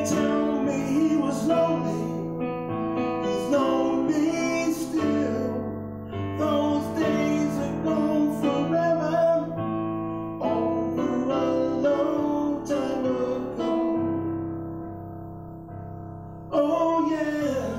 told me he was lonely. He's lonely still. Those days are gone forever. Over a long time ago. Oh yeah.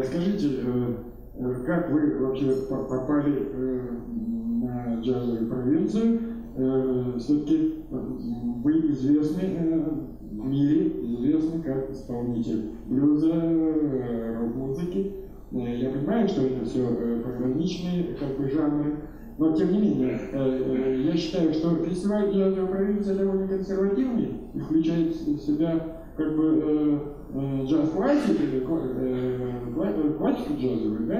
Скажите, как вы вообще попали на джазовую провинцию? Все-таки вы известны в мире, известны как исполнитель блюза, рок-музыки. Я понимаю, что это все пограничные как бы жанры, но тем не менее, я считаю, что фестиваль джазовой провинции довольно консервативный и включает в себя как бы джаз-классику или классику джазовую, да?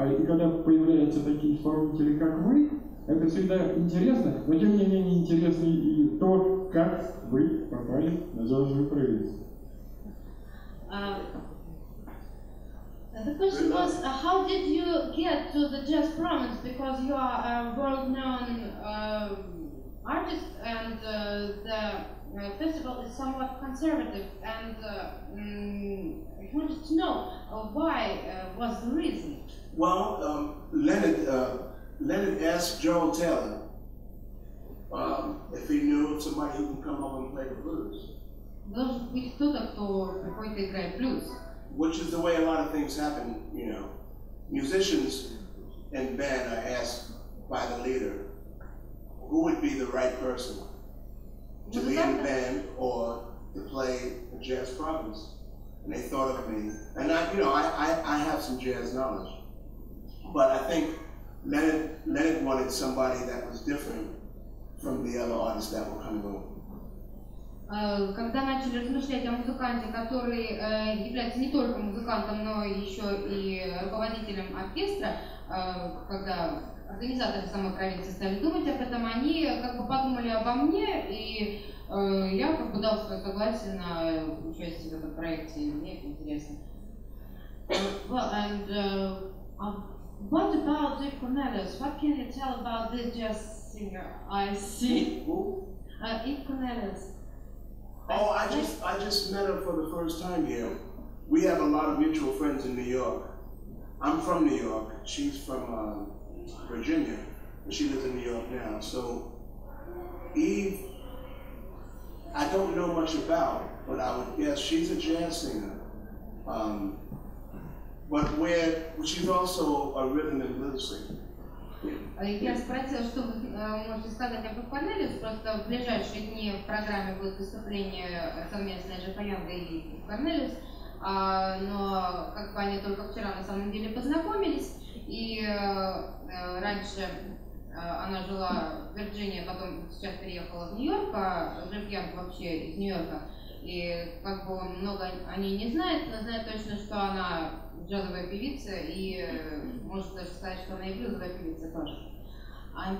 И когда появляются такие исполнители, как вы, это всегда интересно, но тем не менее интересно и то, как вы попали на джазовую провинцию. The question was, how did you get to the jazz province? Because you are a world-known artist, and the festival is somewhat conservative. And I wanted to know why was the reason. Well, Leonard asked Joel Taylor if he knew of somebody who can come over and play the blues. Должен быть кто-то, кто приходит и играет блюз. Which is the way a lot of things happen, you know. Musicians in band are asked by the leader who would be the right person to be in the band or to play a jazz province. And they thought of me. And I have some jazz knowledge. But I think Leonard wanted somebody that was different from the other artists that were coming over. Когда начали размышлять о музыканте, который является не только музыкантом, но еще и руководителем оркестра, когда организаторы самой провинции стали думать об этом, они как бы подумали обо мне, и я как бы дал свое согласие на участие в этом проекте, и мне это интересно. Well, and what about Dick Cornelius? What can you tell about this jazz singer I see? Dick Cornelius. Oh, I just met her for the first time here. We have a lot of mutual friends in New York. I'm from New York. She's from Virginia, and she lives in New York now. So Eve, I don't know much about, but I would guess she's a jazz singer. But she's also a rhythm and blues singer. Я спросила, что вы можете сказать об Корнелиус, просто в ближайшие дни в программе будет выступление совместное Джеффа Янга и Корнелиус, но как бы они только вчера на самом деле познакомились, и раньше она жила в Вирджинии, потом сейчас переехала в Нью-Йорк, а Джефф Янг вообще из Нью-Йорка, и как бы он много о ней не знает, но знает точно, что она джазовая певица, и может даже сказать, что она и блюзовая певица тоже. And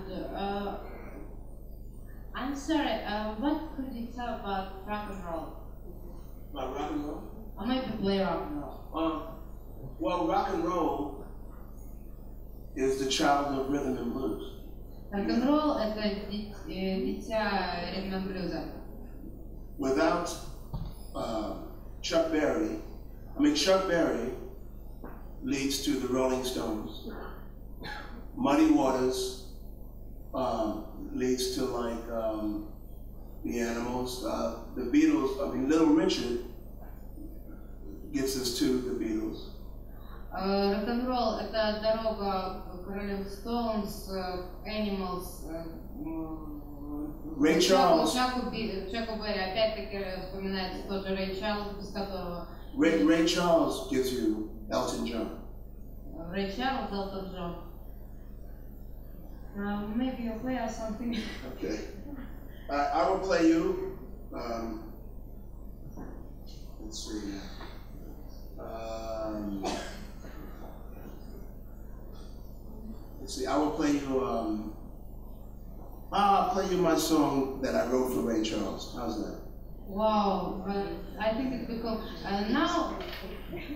I'm sorry, what could you tell about rock and roll? About rock and roll? Or maybe play rock and roll. Well, rock and roll is the child of rhythm and blues. Рок-н-ролл — это дитя ритма и блюза. Without Chuck Berry leads to the Rolling Stones. Muddy Waters leads to like the Animals. The Beatles, Little Richard gets us to the Beatles. Рок-н-ролл — это дорога к Rolling Stones, Animals, Ray Charles. Чаку Берри, опять-таки вспоминается тот же Рэй Чарльз, без которого... Ray Charles gives you Elton John. Ray Charles, Elton John. Maybe you'll play us something. Okay. I will play you. Let's see. see, I will play you. I'll play you my song that I wrote for Ray Charles. How's that? Wow, I think it's because now.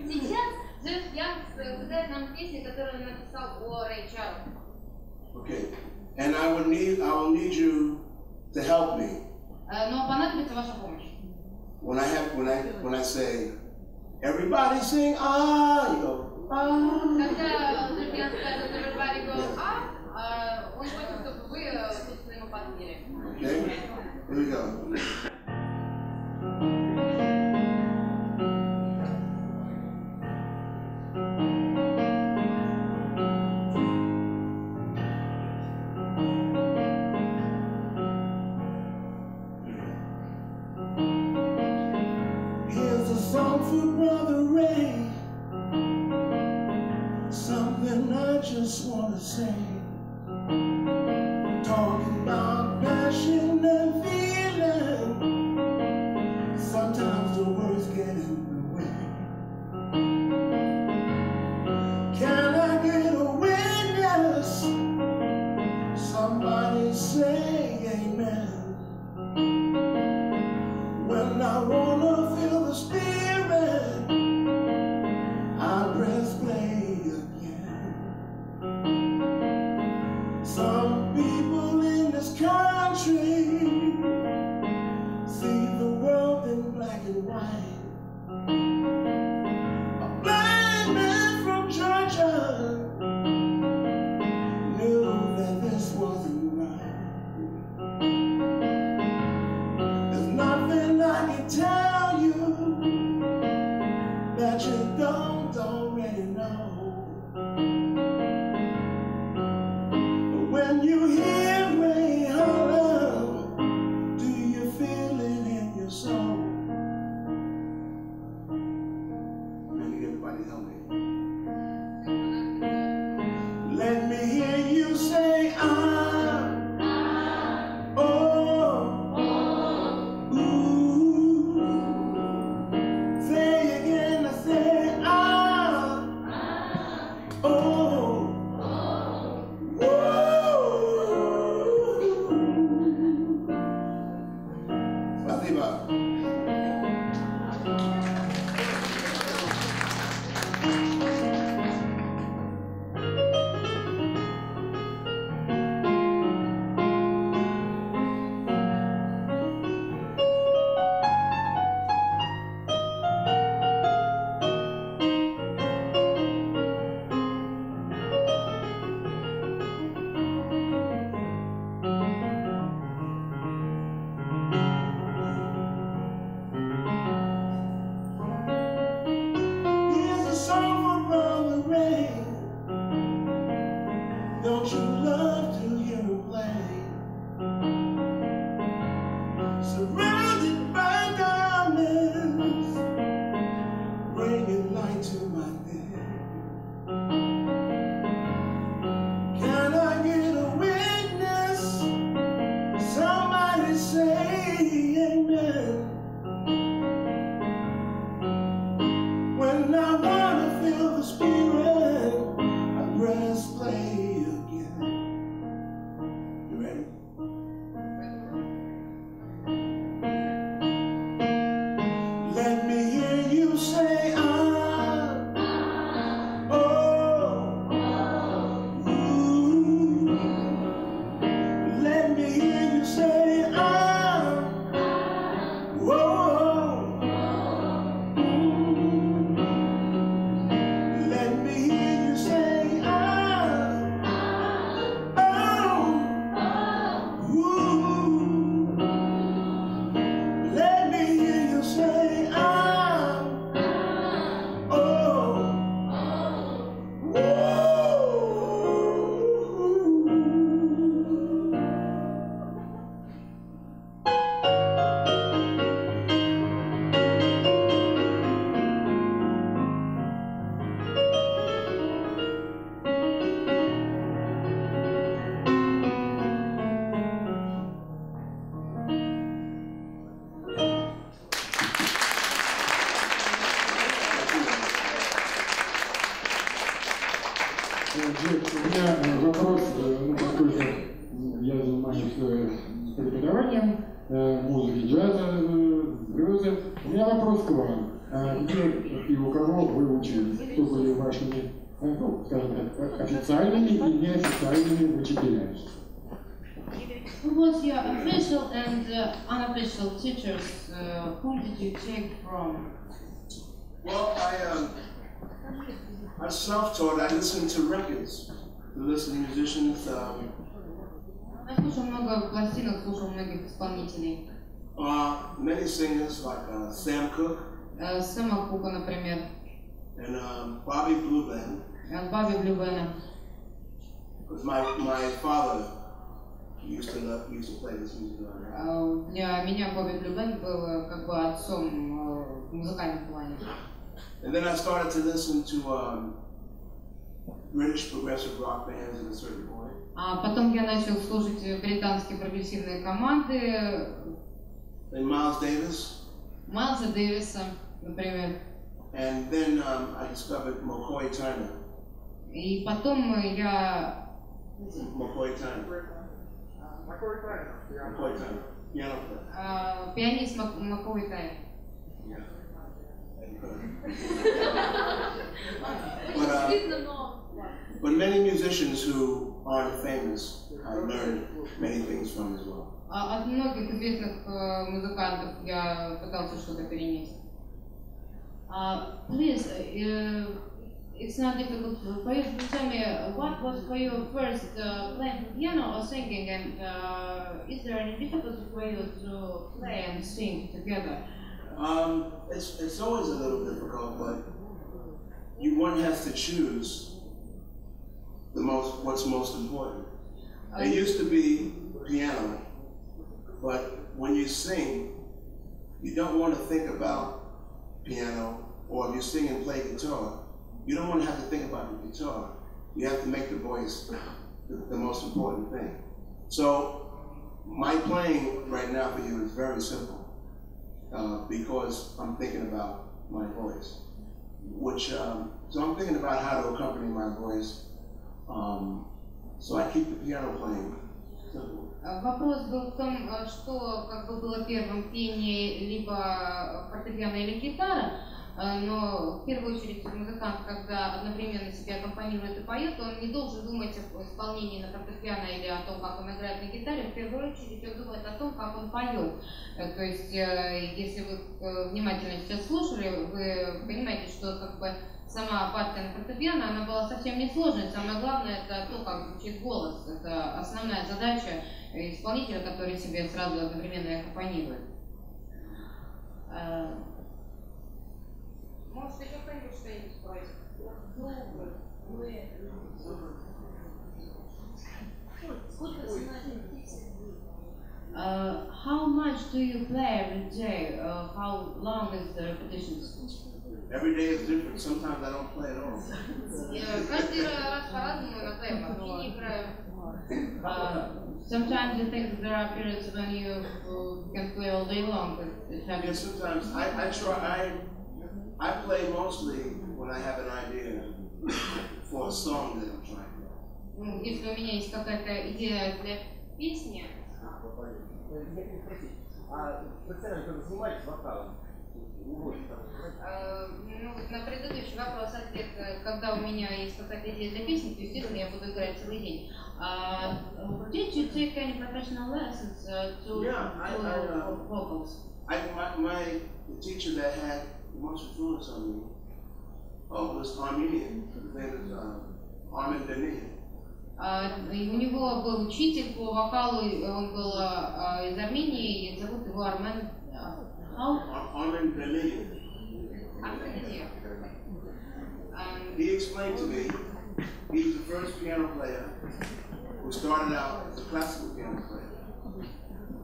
Сейчас Джефф Янг сыграет нам песню, которую он написал о Рэй Чарльз. Okay, and I will need you to help me. Но понадобится ваша помощь. When I say, everybody sing ah, you go ah. Когда Джефф Янг скажет everybody go ah, он хочет, чтобы вы, собственно, ему подпели. Okay, here we go. Just wanna say, talking about passion and feeling. Sometimes the words get in the way. Can I get a witness? Somebody say amen. When I wanna feel the spirit, I press play. Some people in this country see the world in black and white. A blind man from Georgia knew that this wasn't right. There's nothing I can tell you that you don't already know. When you hear Ray holler, do you feel it in your soul? I need everybody to help me. Let me hear you say ah, oh, ooh. Say again, I say ah, oh. Джефф, у меня вопрос, ну, поскольку я занимаюсь преподаванием музыки, джаза, блюза. У меня вопрос к вам. Где и у кого вы учились? Кто были вашими, ну, скажем так, официальными и неофициальными учителями? Who was your official and unofficial teachers? Whom did you take from? Well, I'm self-taught. I listen to records. I listen to musicians. Я слушал много пластинок, слушал многих исполнителей. Many singers like Sam Cooke. Сэма Кука, например. And Bobby Blue Band. Бобби Блю Бэна. Because my father used to play this music. Для меня Бобби Блю Бэн был как бы отцом в музыкальном плане. And then I started to listen to British progressive rock bands at a certain point. А потом я начал слушать британские прогрессивные команды. And Miles Davis. Майлза Дэвиса, например. And then I discovered McCoy Tyner. И потом я... McCoy Tyner. McCoy Tyner. Piano player. Пианист Маккой Тайнер. But many musicians who aren't famous, I learned many things from as well. От многих известных музыкантов я пытался что-то перенести. Please, it's not difficult for you to tell me what was for you first playing piano or singing, and is there any difficulty for you to play and sing together? It's always a little difficult, but one has to choose what's most important. It used to be piano, but when you sing, you don't want to think about piano, or if you sing and play guitar, you don't want to have to think about the guitar. You have to make the voice the most important thing. So my playing right now for you is very simple. Because I'm thinking about my voice, so I'm thinking about how to accompany my voice, so I keep the piano playing simple. Вопрос был в том, что как бы было первым, пение, либо фортепиано или гитара, но в первую очередь музыкант, когда одновременно себя аккомпанирует и поет, он не должен думать о исполнении на фортепиано или о том, как он играет на гитаре, в первую очередь он думает о том, как он поет. То есть, если вы внимательно сейчас слушали, вы понимаете, что как бы сама партия на фортепиано, она была совсем не сложной. Самое главное это то, как звучит голос. Это основная задача исполнителя, который себе сразу одновременно аккомпанирует. Может, еще кто-нибудь что-нибудь спросит? How much do you play every day? How long is the repetitions? Every day is different. Sometimes I don't play at all. Каждый раз по-разному, иногда я вообще не играю. Sometimes I think there are periods when you can play all day long. Yeah, sometimes I play mostly when I have an idea for a song that I'm trying to. Если у меня есть какая-то идея для песни. Специально когда занимаетесь вокалом? На предыдущий вопрос-ответ, когда у меня есть какая-то идея для песни, то, естественно, я буду играть целый день. Did you take any professional lessons to vocals? The teacher that had the most influence on me was Armenian. His name is Didli. У него был учитель по вокалу, он был из Армении, и зовут его Армен. Didli. He explained to me, he was the first piano player who started out as a classical piano player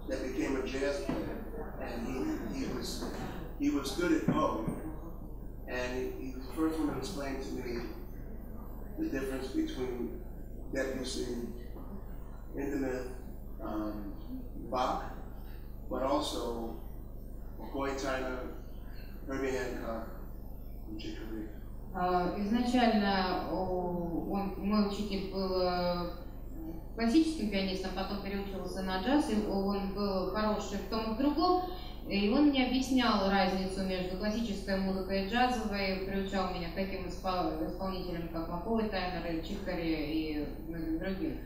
that became a jazz player, and he was good at both, and he was the first one to explain to me the difference between Debussy, intimate Bach, but also McCoy Tyner, Herbie Hancock, and Chick Corea. Изначально он мой учитель был классическим пианистом, потом переучился на джаз, и он был хороший в том и в другом. И он мне объяснял разницу между классической музыкой и джазовой, приучал меня к таким исполнителям, как Маковой, Таймер, Чикари и многим другим.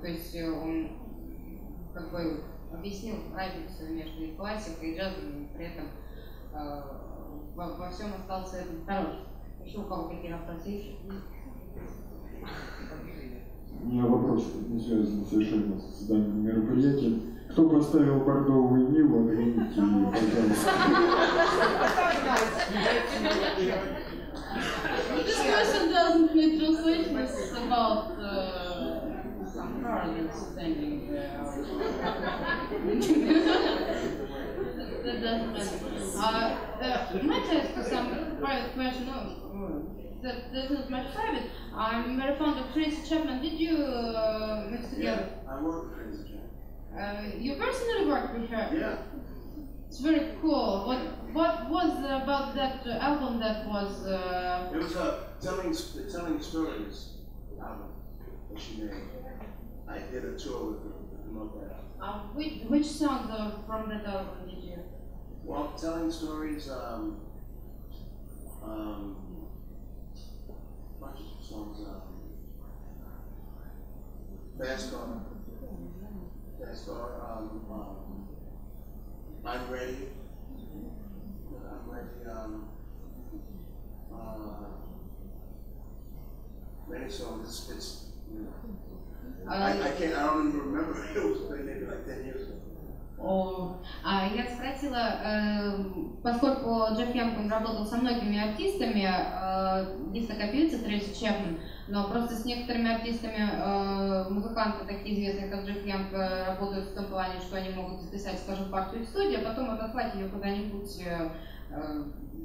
То есть он как бы объяснил разницу между классикой и джазом, при этом во всем остался хорош. Еще у кого какие вопросы есть? У меня вопрос не связан совершенно с данным мероприятием. Кто поставил бордовую Ниву, отмените ее, пожалуйста. This question doesn't need translation. It's about some car that's standing there. That doesn't matter. Might I ask you some private question? That isn't much private. I'm very fond of Tracey Chapman. Did you mix together? Yeah, I work with Tracey Chapman. You personally worked with her? Yeah. It's very cool. What was about that album that was? It was a telling stories album that she made. I did a tour with her to promote that. Which songs from that album did you? Well, telling stories. Bunch of songs. Fast Car. I'm Ready. I'm Ready. Many songs. It's you know, I don't even remember. It was maybe like 10 years ago. Я спросила, поскольку Джефф Янг работал со многими артистами, есть такая певица Трейси Чапмэн, но просто с некоторыми артистами музыканты, такие известные, как Джефф Янг, работают в том плане, что они могут записать, скажем, партию в студии, а потом отослать ее куда-нибудь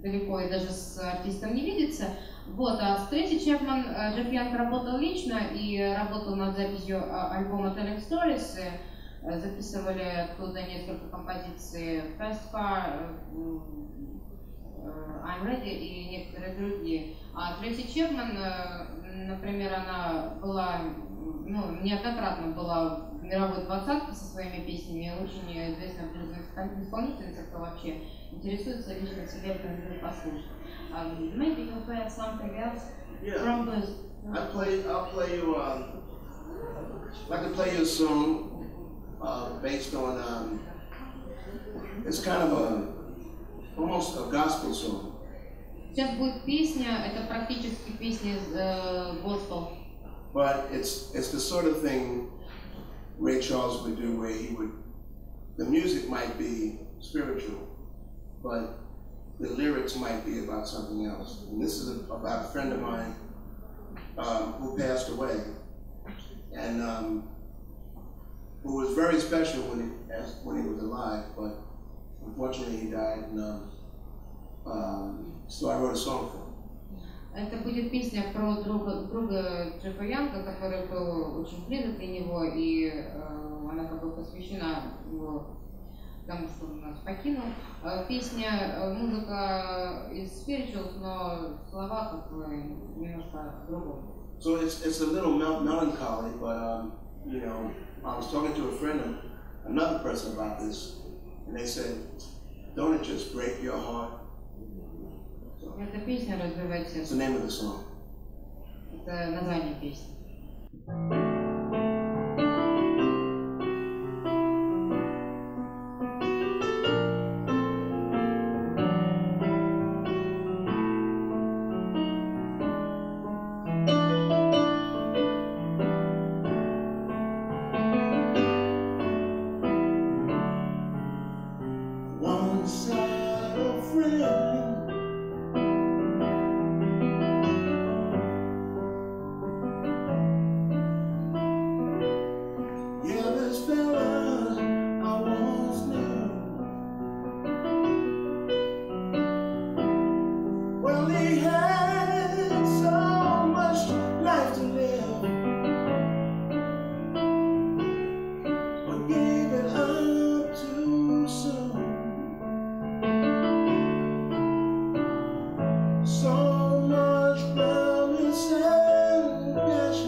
далеко и даже с артистом не видеться. Вот, а с Трейси Чапмэн Джефф Янг работал лично и работал над записью альбома Telling Stories. Записывали оттуда несколько композиций Fast Car, I'm Ready и некоторые другие. А Трейси Чапмэн, например, она была, неоднократно была в мировой двадцатке со своими песнями, очень известная блюзовая исполнительница, кто вообще интересуется, лично себе рекомендую послушать. Maybe you'll play something else from blues. I'll play you. I can play you a song. Based on, it's kind of almost a gospel song. Сейчас будет песня, это практически песня из gospel. But it's the sort of thing Ray Charles would do, where the music might be spiritual, but the lyrics might be about something else. And this is about a friend of mine who passed away, and who was very special when he was alive, but unfortunately he died, and so I wrote a song for him. Это будет песня про друга Джеффа Янга, который был очень близок для него, и она как бы посвящена его тому, что он нас покинул. Песня, музыка из spirituals, но слова как бы немножко другого. So it's a little melancholy, but you know, I was talking to a friend, another person about this, and they said, "Don't it just break your heart?" So, Эта песня разбивает it's the сердце. name of the song. Это название песни. So much promise and passion.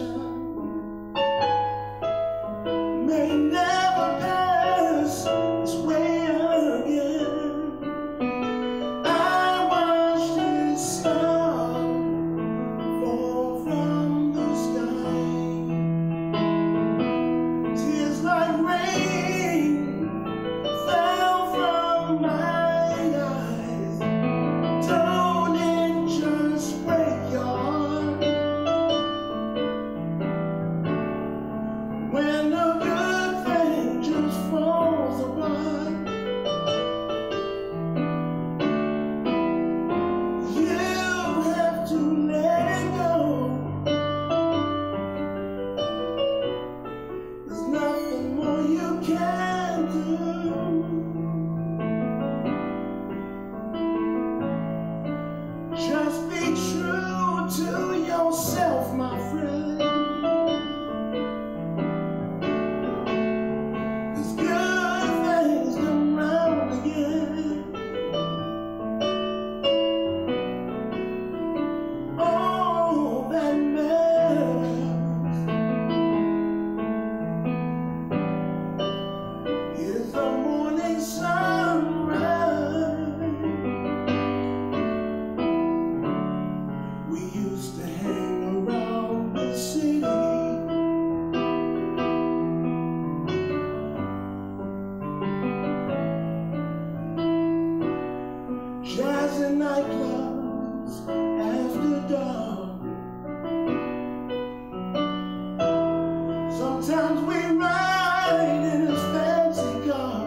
Sometimes we ride in his fancy car,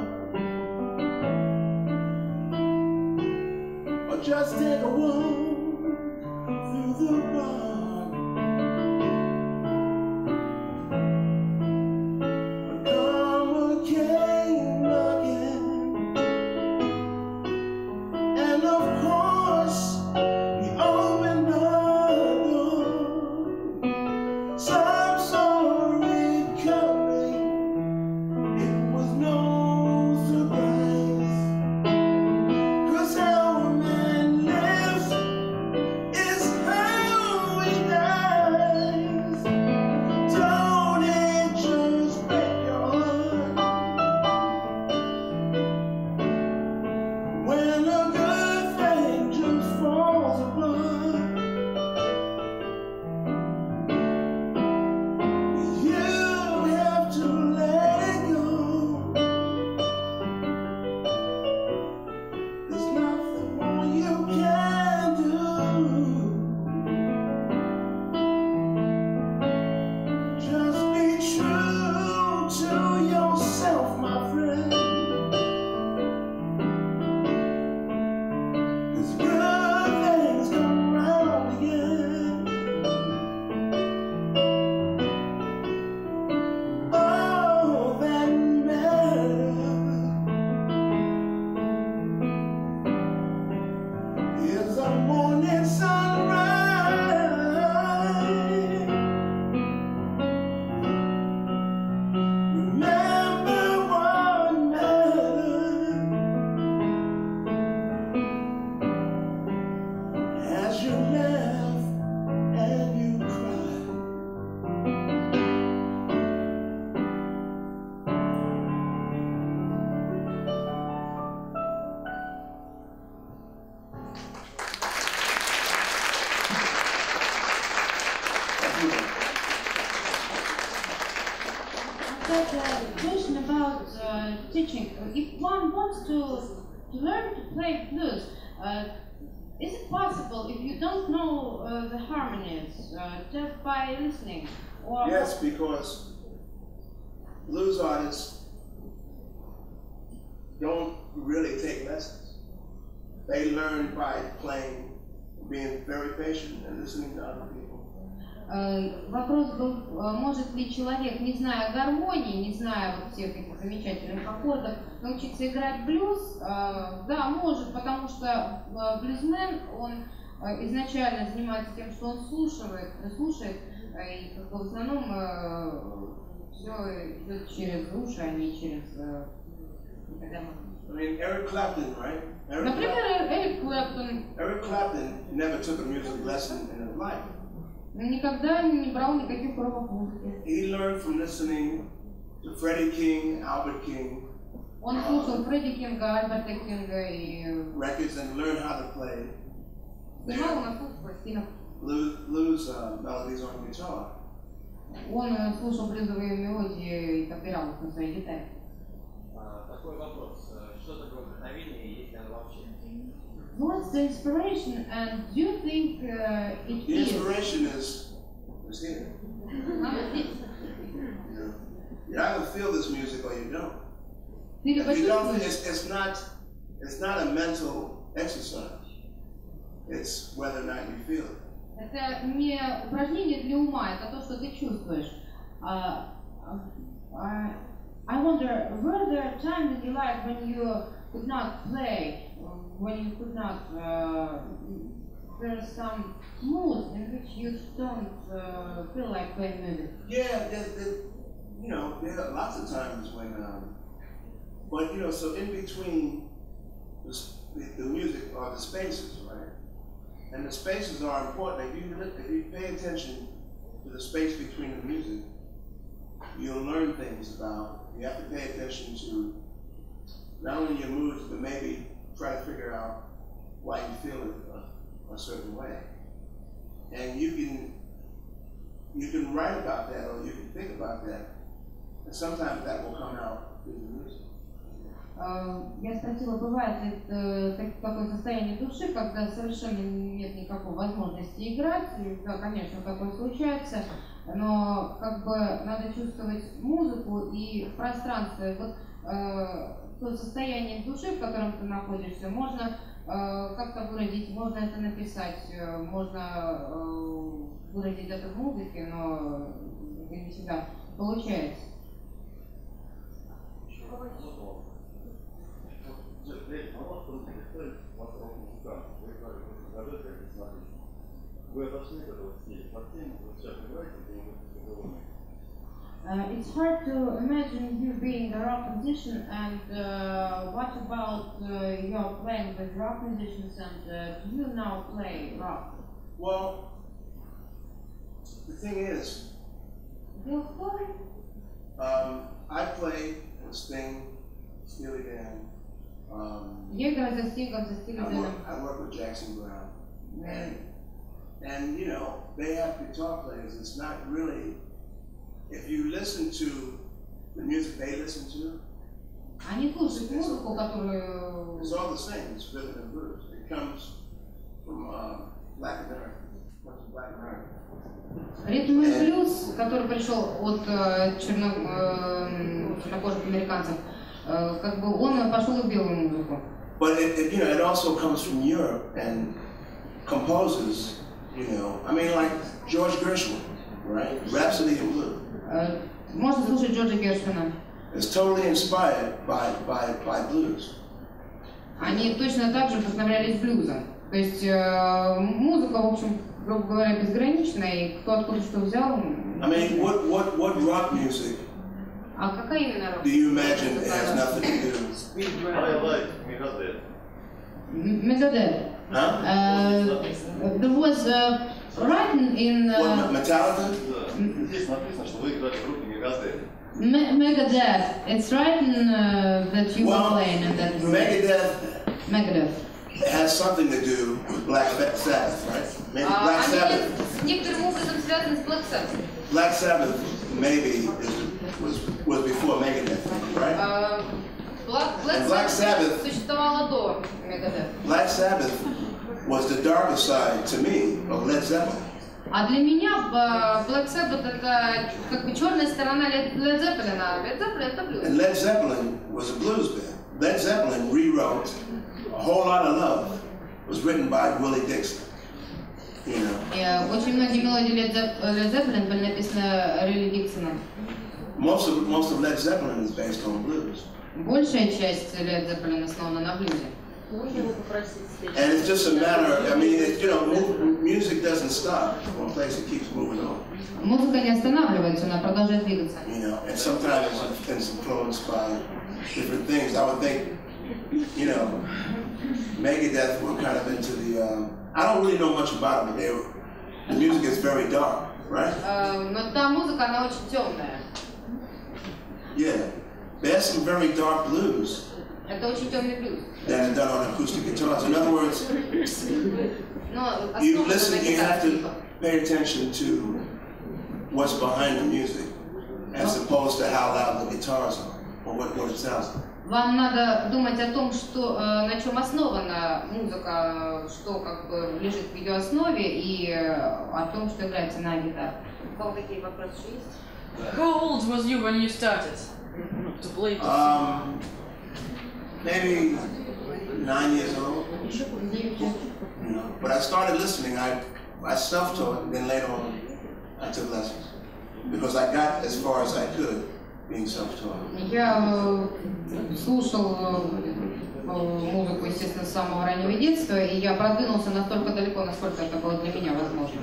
or just take a walk through the park. But karma came knocking, and of course he opened the door. Some saw it coming, it was no surprise, 'cause how a man lives is how he dies. Don't it just break your heart when a good thing just falls apart? You have to let it go. There's nothing more you can do. Just be true to yourself, my friend. 'Cause good things come round again. All that matters is a morning sunrise. Remember what matters as you laugh and you cry. I've got a question about teaching. If one wants to learn to play blues, is it possible if you don't know the harmonies just by listening? Or Yes, because blues artists don't really take lessons. They learn by playing, being very patient and listening to other people. Вопрос был, может ли человек, не зная гармонии, не зная вот всех этих замечательных аккордов, научиться играть блюз? Да, может, потому что блюзмен, он изначально занимается тем, что он слушает, и как бы в основном все идет через уши, а не через... I mean, Eric Clapton, right? Например, Эрик Клэптон Eric Clapton never took a music lesson in his life. никогда не брал никаких уроков музыки. He learned from listening to Freddie King, Albert King, Он слушал Фредди Кинга, Альберта Кинга и records and learned how to play снимал на слух пластинок. blues melodies on guitar. Он слушал блюзовые мелодии и подбирал их на своей гитаре. Такой вопрос. Что такое вдохновение, если оно вообще? What's the inspiration, and do you think it The is? inspiration is here. You either feel this music or you don't. Ты либо If you don't, чувствуешь, it's not a mental exercise. It's whether or not you feel it. это не упражнение для ума, это то, что ты чувствуешь. I wonder, were there times in your life when you could not play, when you could not, there's some mood in which you don't feel like playing music? Yeah, there are lots of times when, but so in between the music are the spaces, right? And the spaces are important. If you pay attention to the space between the music, you'll learn things about. You have to pay attention to not only your moods, but maybe try to figure out why you feel it a certain way. And you can write about that, or you can think about that, and sometimes that will come out through the music. Я спросила, бывает ли такое состояние души, когда совершенно нет никакой возможности играть? Да, конечно, такое случается. но как бы надо чувствовать музыку и пространство. И вот то состояние души, в котором ты находишься, можно как-то выразить, можно это написать, можно выразить это в музыке, но это не всегда получается. It's hard to imagine you being a rock musician, and what about your playing with rock musicians, and do you now play rock? Well, the thing is, I play with Sting, Steely Dan. Я играю за Стингом, за Steely Dan. I work with Jackson Brown, and you know they have guitar players. It's not really. If you listen to the music they listen to, Они слушают музыку, которую... It's all the same. It's rhythm and blues. It comes from Black America. What's Black America? Ритм и блюз, который пришел от чернокожих американцев, как бы он пошел в белую музыку. But you know, it also comes from Europe and composers. You know, I mean, like George Gershwin, right? Rhapsody in Blue. Можно слушать Джорджа Гершвина. It's totally inspired by blues. Они точно так же вдохновлялись блюзом. То есть музыка, в общем, грубо говоря, безграничная, и кто откуда что взял. I mean, what rock music? А какая именно рок? Do you imagine it has nothing to do? I like Megadeth. Megadeth. Huh? There was written in. What, Metallica? Здесь написано, что вы играете в группе Megadeth. Megadeth. It's written that you were playing in that group. Megadeth has something to do with Black Sabbath, right? Maybe Black Sabbath. Некоторым образом связаны с Black Sabbath. Black Sabbath maybe was before Megadeth, right? Black Sabbath существовало до Megadeth. Black Sabbath was the darker side to me of Led Zeppelin. А для меня Black Sabbath это как бы черная сторона Led Zeppelin, а Led Zeppelin это блюз. And Led Zeppelin was a blues band. Led Zeppelin rewrote A Whole Lot of Love was written by Willie Dixon. You know. Очень многие мелодии Led Zeppelin были написаны Рилли Диксоном. Most of Led Zeppelin is based on blues. Большая часть Led Zeppelin основана на блюзе. And it's just a matter of, I mean, you know, music doesn't stop. One place it keeps moving on. Музыка не останавливается, она продолжает двигаться. You know, and sometimes it's influenced by different things. I would think, you know, Megadeth were kind of into the. I don't really know much about it, but the music is very dark, right? Но та музыка, она очень темная. Yeah, there's some very dark blues. Это очень темный блюз. That are done on acoustic guitars. In other words, you listen, you have to pay attention to what's behind the music, as opposed to how loud the guitars are, or what it sounds like. Вам надо думать о том, что, на чем основана музыка, что как бы лежит в ее основе, и о том, что играется на гитаре. У кого какие вопросы есть? How old was you when you started to play? Maybe 9 years old. You know, but I started listening. I self-taught, and then later on, I took lessons because I got as far as I could being self-taught. Я слушал музыку, естественно, с самого раннего детства, и я продвинулся настолько далеко, насколько это было для меня возможно.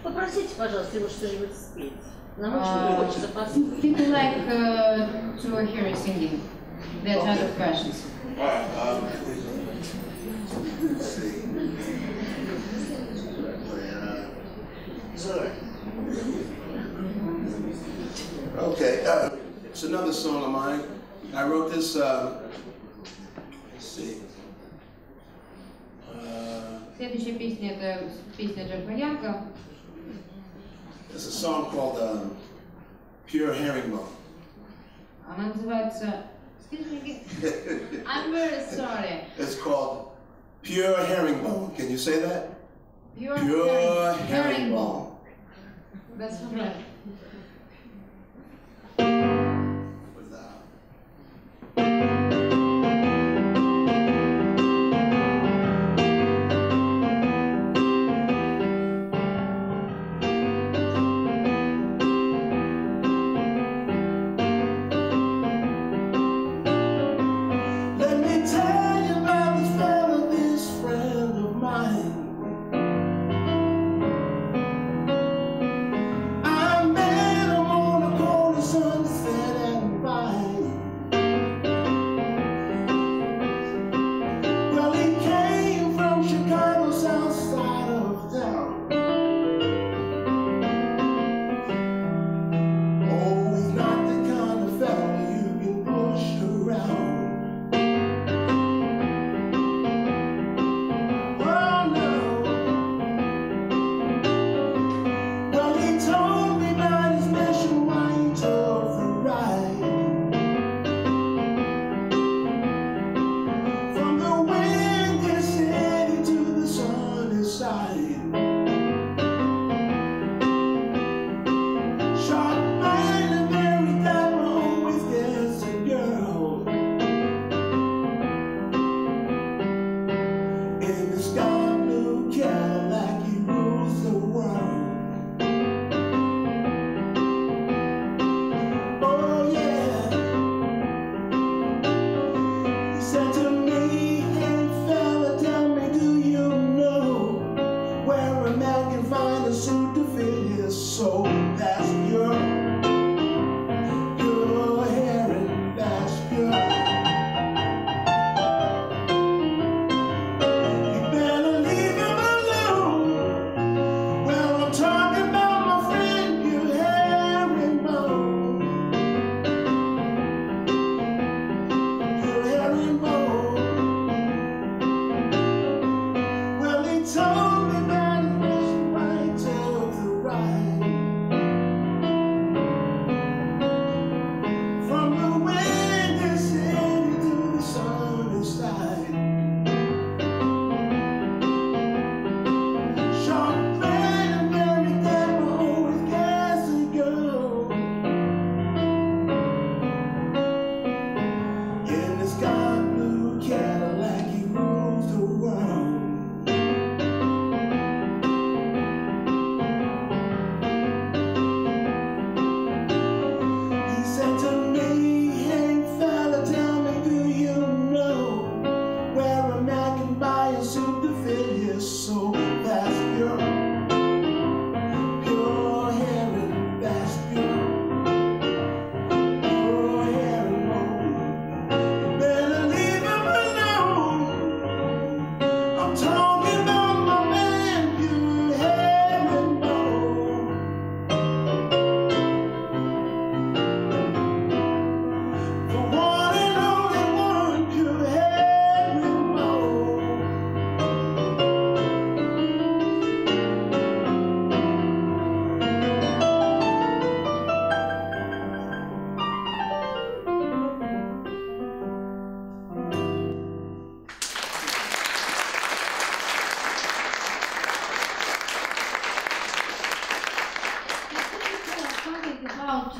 Попросите, пожалуйста, его что-нибудь спеть. Нам очень хочется послушать. People like to hear you singing. There are other versions. All right. Let's see. Okay. It's another song of mine. I wrote this. Let's see. Следующая песня это песня Джеффа Янга. It's a song called "Pure Herringbone." Она называется. I'm very sorry. It's called "Pure Herringbone." Can you say that? Pure Herringbone. That's right.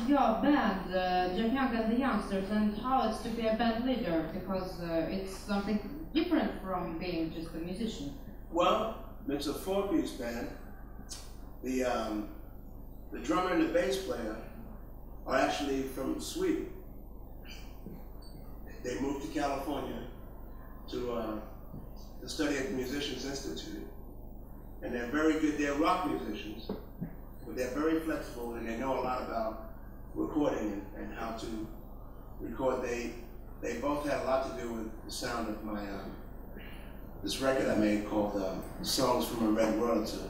Your band, Jeff Янг and the Youngsters, and how it's to be a band leader, because it's something different from being just a musician. Well, it's a four-piece band. The drummer and the bass player are actually from Sweden. They moved to California to study at the Musicians Institute, and they're very good. They're rock musicians, but they're very flexible, and they know a lot about recording and how to record. They both had a lot to do with the sound of my this record I made called Songs from a Red Wurlitzer.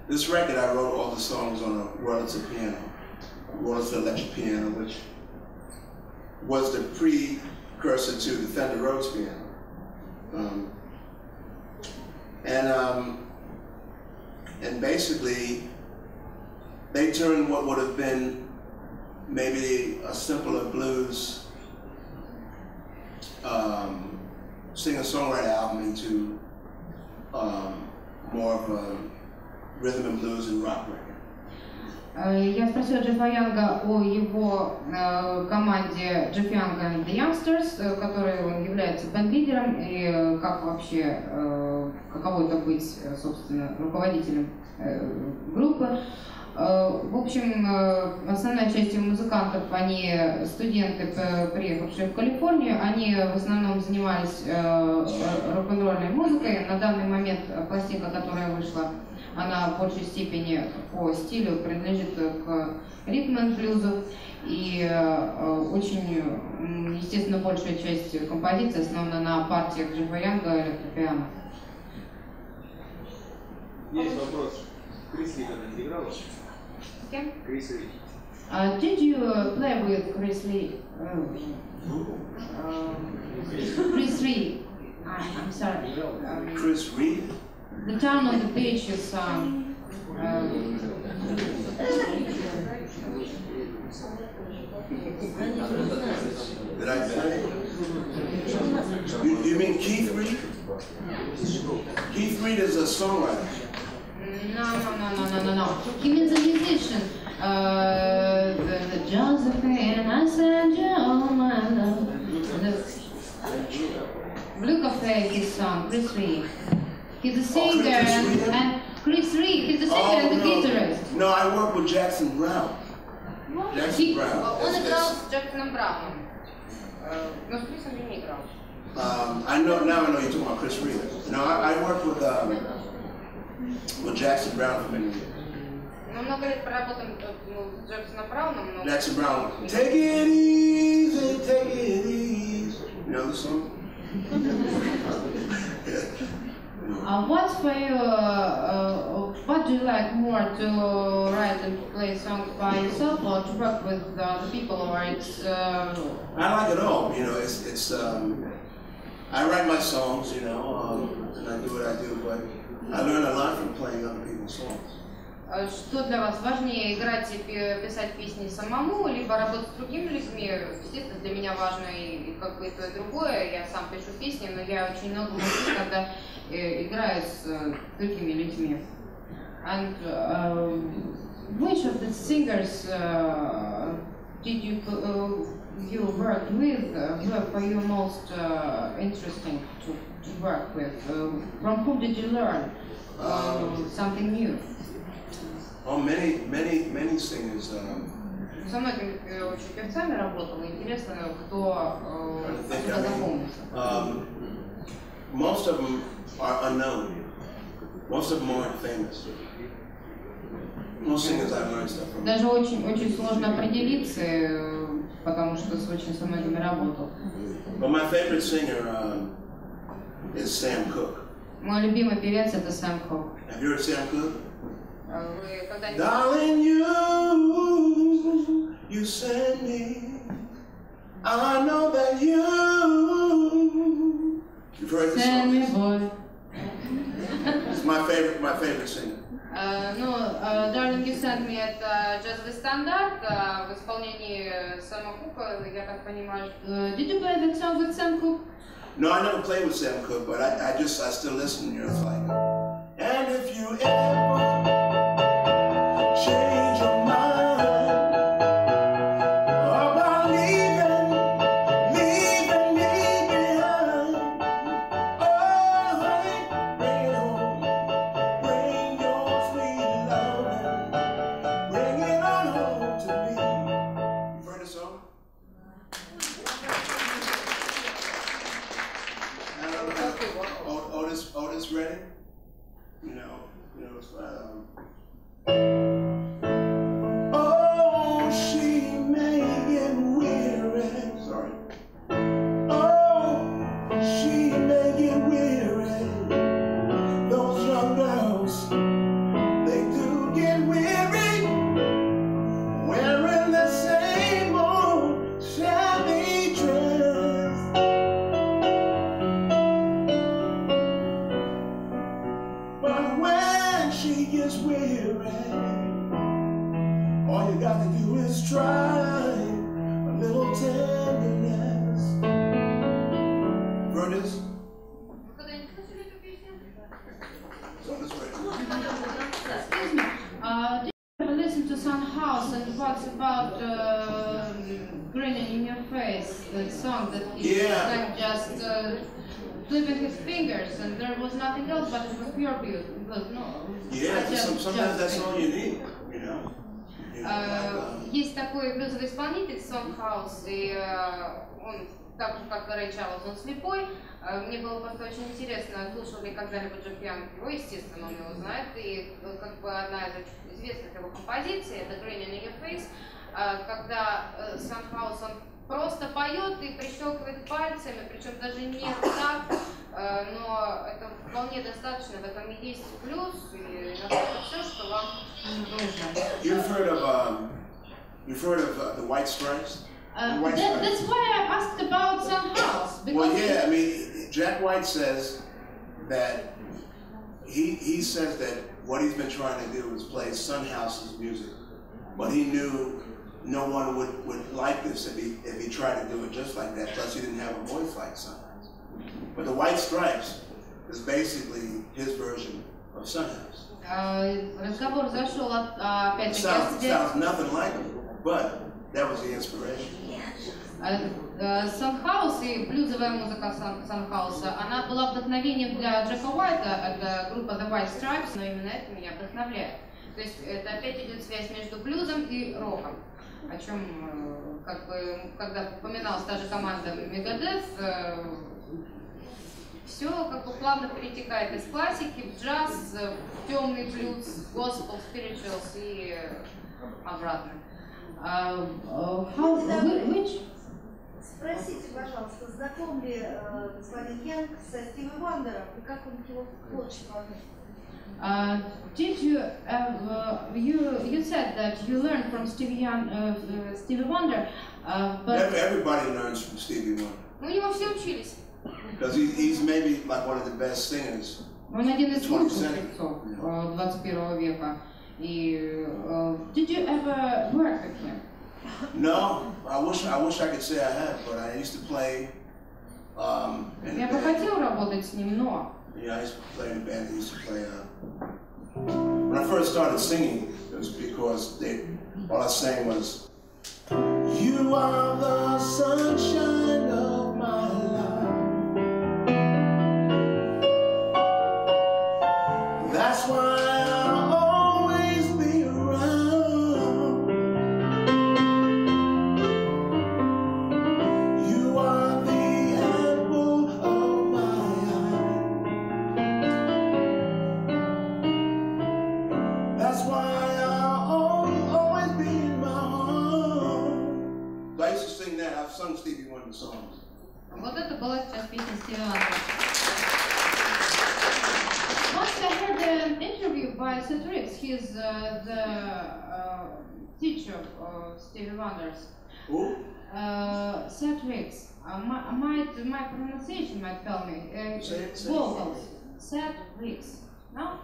This record I wrote all the songs on a Wurlitzer piano, Wurlitzer electric piano, which was the precursor to the Fender Rhodes piano. And basically, they turned what would have been maybe a simpler blues singer-songwriter album into more of a rhythm and blues and rock record. Я спросила Джеффа Янга о его команде Джефф Янга and the Youngsters, которой он является бэнд-лидером, и как вообще, каково это быть, собственно, руководителем группы. В общем, основная часть его музыкантов, они студенты, приехавшие в Калифорнию, они в основном занимались рок-н-ролльной музыкой. На данный момент пластинка, которая вышла, она в большей степени по стилю принадлежит к ритм-энд-блюзу, и очень, естественно, большая часть композиции основана на партиях Джеффа Янга и электропиано. Есть вопрос. Крис Ли когда-нибудь играл? Кем? Крис Ли. Did you play with Chris Lee? Chris Lee. I'm sorry. Chris Reed? The town on the beach is Did I say? You mean Keith Reed? Keith Reed is a songwriter. No. He means a musician. The Jazovaya and I send you all my love. Blue Cafe, his song, Chris Reed. He's a singer and Chris Reed, he's the singer and the guitarist. No, I work with Jackson Brown. Jackson Brown. Он играл с Джексоном Брауном. Но с Крисом я не играл. I know you're talking about Chris Reed. No, I worked with Jackson Brown for many years. Мы много лет проработали с Джексоном Брауном. Jackson Brown, take it easy, take it easy. You know the song? What's for you? What do you like more, to write and play songs by yourself, or to work with other people, or it's? I like it all. You know, it's. I write my songs, you know, and I do what I do, but I learn a lot from playing other people's songs. Что для вас важнее, играть и писать песни самому, либо работать с другими людьми? Естественно, для меня важно и как бы и то, и другое. Я сам пишу песни, но я очень много люблю, когда играю с другими людьми. And which of the singers did you work with were for you most interesting to work with? From whom did you learn something new? Oh, many singers. Со многими очень певцами работала. Интересно, кто запомнился. Most of them are unknown. Most of them aren't famous. Most singers I've learned stuff from. Даже очень сложно определиться, потому что очень со многими работал. But my favorite singer is Sam Cooke. Мой любимый певец это Сэм Кук. Have you heard Sam Cooke? Darling, you send me. I know that you've heard this song. It's my favorite singer. Darling, You Send Me это джазовый стандарт в исполнении Сэма Кука, я так понимаю. Did you play that song with Sam Cooke? No, I never played with Sam Cooke, but I still listen. You know, it's like, and if you ever change your mind about leaving me behind, oh honey, bring it home, bring your sweet love, bring it on home to me. You've heard the song? Otis Redding, you know, it's oh, she may get weary. Sorry. Oh, she may get weary. Those young girls, they do get weary, wearing the same old shabby dress. But when she gets weary, all you got to do is try a little tenderness. Furnace? Excuse me, did you ever listen to Sun House, and what's about Grinning in Your Face, the song that he sang just flipping his fingers, and there was nothing else, but it was pure beauty. It was sometimes that's all you need, you know. Есть такой блюзовый исполнитель, Sun House, и он, так же как и Рэй Чарльз, он слепой. Мне было просто очень интересно, слушал ли когда-либо Джефф Янг его, естественно, он его знает, и как бы одна из известных его композиций, это Grinning in Your Face, когда Sun House, он просто поет и прищелкивает пальцами, причем даже не так, но это вполне достаточно, в этом и есть плюс, и это все, что вам нужно. You've heard of the White Stripes? That's why I asked about Sun House. Well, yeah, I mean, Jack White says that he says that what he's been trying to do is play Sun House's music, but he knew no one would like this if he tried to do it just like that. Plus, he didn't have a voice like Sun House. But the White Stripes is basically his version of Sun House. Разговор зашел опять-таки. Sounds nothing like him, but that was the inspiration. Сан-хаус и блюзовая музыка Сан-хауса, она была вдохновением для Джеффа Уайта, это группа The White Stripes, но именно это меня вдохновляет. То есть это опять идет связь между блюзом и роком, о чем, как бы, когда упоминалась та же команда Megadeth, все как бы плавно перетекает из классики в джаз, в темный блюз, госпел, spirituals и обратно. Which? Спросите, пожалуйста, знаком ли господин Янг со Стивом Вандером и как он к его творчеству относится? Did you said that you learned from Stevie Wonder, but everybody learns from Stevie Wonder. У него все учились. Because he's maybe like one of the best singers. Он один из лучших певцов 21 века. И did you ever work with him? No, I wish I could say I had, but I used to play. Я бы хотел работать с ним, но. Yeah, I used to play in a band. I used to play. When I first started singing, it was because all I sang was, "You are the sunshine of my life." That's why I'll always be around. You are the apple of my eye. That's why I'll always be in my heart. So I used to sing that. I've sung Stevie Wonder songs. Вот это была сейчас песня Стиви Вандера. Once I heard an interview by Seth Riggs, he's the teacher of Stevie Wonder's. Who? Seth Riggs. My pronunciation might tell me. Vocals. Seth Riggs. No?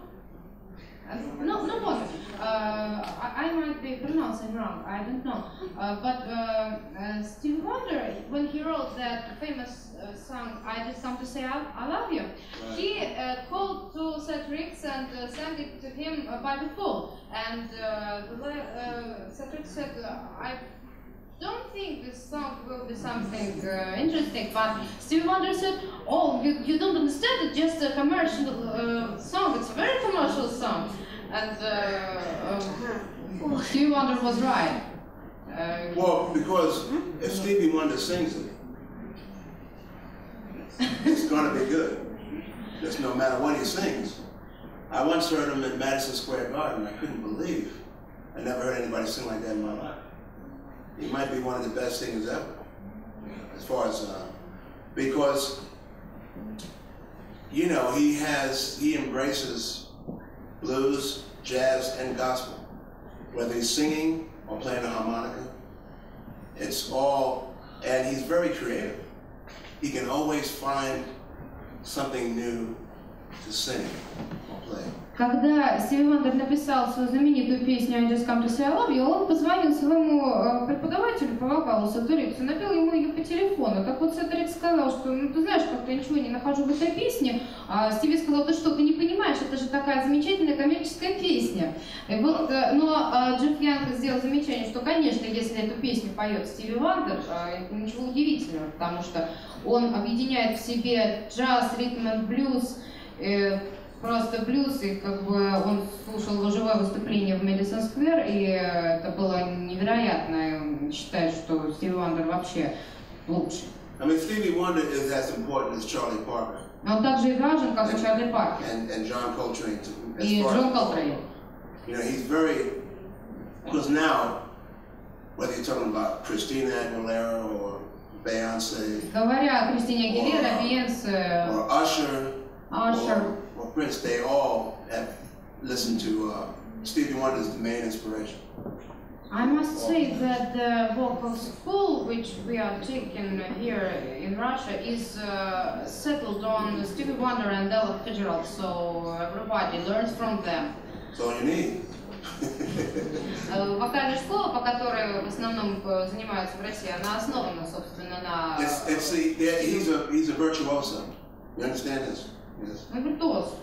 No bother. I might be pronouncing wrong, I don't know. But Stevie Wonder, when he wrote that famous song, I Just Come to Say I Love You, he called to Seth Riggs and sang it to him by the phone. And Seth Riggs said, I don't think this song will be something interesting, but Stevie Wonder said, oh, you don't understand, it's just a commercial song, it's a very commercial song. And Stevie Wonder was right. Well, because if Stevie Wonder sings it, it's going to be good. Just no matter what he sings. I once heard him at Madison Square Garden. I couldn't believe. I never heard anybody sing like that in my life. He might be one of the best singers ever, as far as, because, you know, he embraces blues, jazz, and gospel. Whether he's singing or playing the harmonica, it's all, and he's very creative. He can always find something new to sing or play. Когда Стиви Вандер написал свою знаменитую песню I Just Come to Say I Love You, он позвонил своему преподавателю по вокалу Сету Риксу, напел ему ее по телефону. Так вот Сет Рикс сказал, что ну ты знаешь, как-то я ничего не нахожу в этой песне. А Стиви сказал, ты не понимаешь, это же такая замечательная коммерческая песня. И вот, но Джефф Янг конечно, если эту песню поет Стиви Вандер, это ничего удивительного, потому что он объединяет в себе джаз, ритм и блюз, просто блюз, и как бы он слушал живое выступление в Мэдисон Сквер, и это было невероятно. Считаю, что Стиви Вандер вообще лучший. I mean, Stevie Wonder is as important as Charlie Parker. Но он также и важен, как и Чарли Паркер. And John Coltrane too. И Джон Колтрейн. You know, he's very, because now, whether you're talking about Christina Aguilera or Beyonce, Говоря о Кристине Агилере, Бейонсе, or Usher, Usher, or Prince, they all have listened to Stevie Wonder as the main inspiration. I must say that the vocal school which we are taking here in Russia is settled on Stevie Wonder and Ella Fitzgerald, so everybody learns from them. So you need. Вокальная школа, по которой в основном занимаются в России, она основана, собственно, на... He's a virtuoso. You understand this? Yes. Он виртуоз.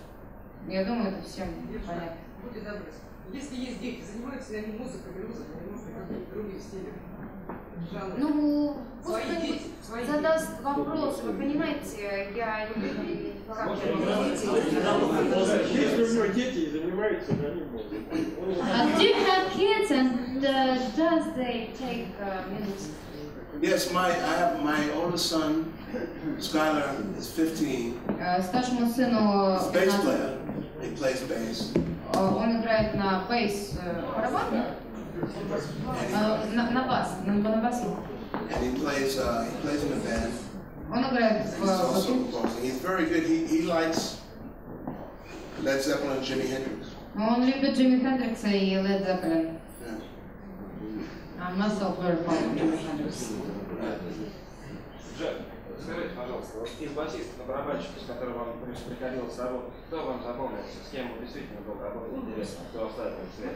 Я думаю, это всем понятно. Будьте добры. Если есть дети, занимаются ли они музыкой, блюзом, или может каким-то другим стилем? Ну, пусть кто-нибудь задаст вопрос. Вы понимаете, я не Если у него дети и занимаются, они могут. Do you have kids and does they take music? Yes, I have my oldest son, Skylar, is 15. Старшему сыну He's a bass player. He plays bass. Он играет на бейс барабан, на бас, на басу. And he plays in a band. Он играет в composing. He's very good. He likes Led Zeppelin and Jimi Hendrix. Он любит Джимми Хендрикса и Led Zeppelin. I'm myself very fond of Jimi Hendrix. Джефф, скажите, пожалуйста, вот из басистов и барабанщиков, с которым вам приходилось работать, кто вам запомнился, с кем вы действительно был работать интересно, кто оставил след?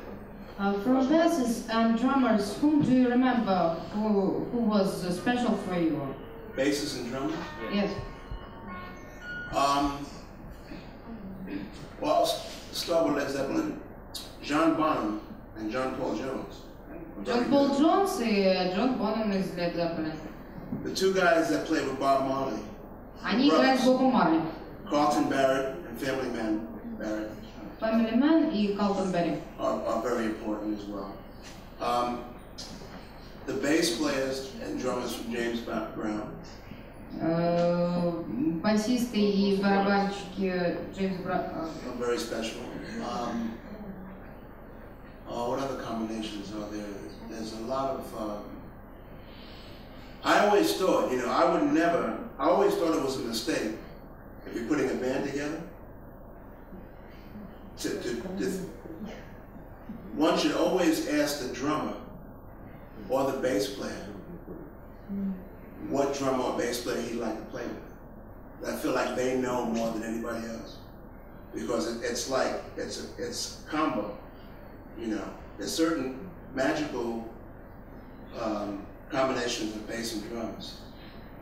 From bassists and drummers, whom do you remember who was special for you? Bassists and drummers? Yes. Well, I'll start with Led Zeppelin. John Bonham and John Paul Jones. Джон Пол Джонс и Джон Бонхам из Led Zeppelin. The two guys that played with Bob Marley. Они играют с Бобом Марли. Carlton Barrett and Family Man Barrett. Family Man и Carlton Barrett are very important as well. The bass players and drummers from James Brown. Басисты и барабанщики Джеймс Браун. Are very special. What other combinations are there? There's a lot of. I always thought, I always thought it was a mistake if you're putting a band together. One should always ask the drummer or the bass player what drummer or bass player he'd like to play with. I feel like they know more than anybody else because it's like it's combo. There's certain magical combinations of bass and drums.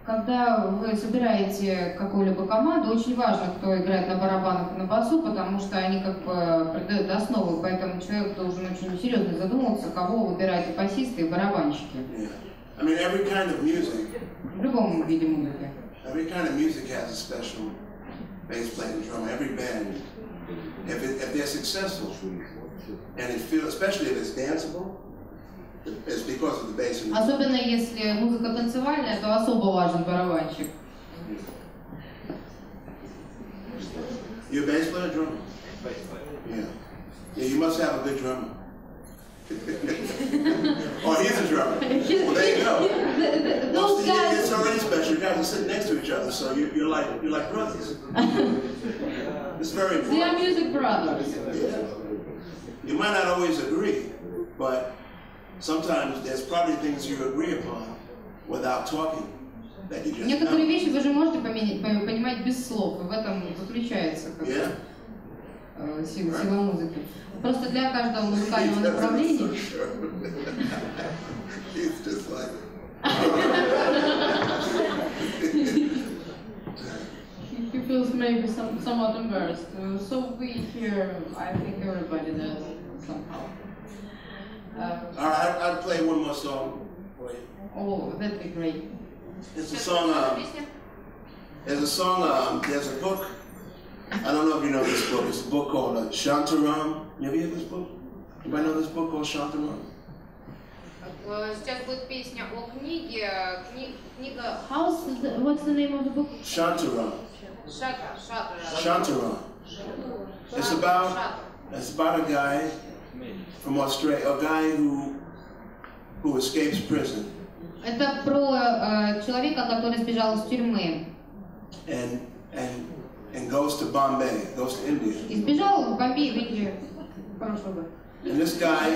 Когда вы собираете какую-либо команду, очень важно, кто играет на барабанах и на басу, потому что они как бы придают основу, поэтому человек должен очень серьезно задуматься, кого выбирать басисты и барабанщики. Yeah. I mean, every kind of music. В любом виде музыки. Every kind of music has a special bass player and drummer. Every band, if they're successful, and it feels, especially if it's danceable, it's because of the bass and the drum. Особенно если музыка танцевальная, то особо важен барабанщик. You a bass player or drummer? Bass player. Yeah, you must have a good drummer. Oh, he's a drummer. Well, there you go. Those guys. It's already special. You guys are sitting next to each other, so you're like brothers. It's very important. They are music brothers. Yeah. You might not always agree, but sometimes there's probably things you agree upon without talking that you just know. Некоторые вещи вы же можете понимать без слов, и в этом заключается сила музыки. Просто для каждого музыкального направления. He feels maybe somewhat embarrassed. So we here, I think everybody does somehow. All right, play one more song for you. Oh, that'd be great. It's a song. There's a song. There's a book. I don't know if you know this book. It's a book called Shantaram. You ever heard this book? Anybody know this book called Shantaram? Сейчас будет песня о книге. Книга. What's the name of the book? Shantaram. Shantaram. It's about a guy from Australia, a guy who escapes prison. Это про человека, который сбежал из тюрьмы. And goes to Bombay, goes to India. И сбежал в Бомбей, в Индию. And this guy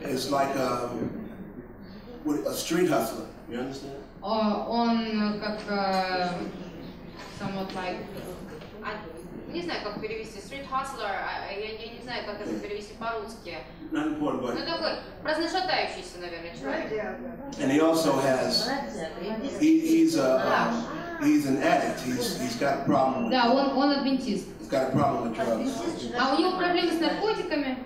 is like a street hustler. You understand? Он как somewhat like. Не знаю, как перевести. Street hustler, я не знаю, как это перевести по-русски. Not important, but. Ну такой праздношатающийся, наверное, человек. And he also has. He's an addict. He's got a problem. Да, он адвентист. He's got a problem with drugs. А у него проблемы с наркотиками.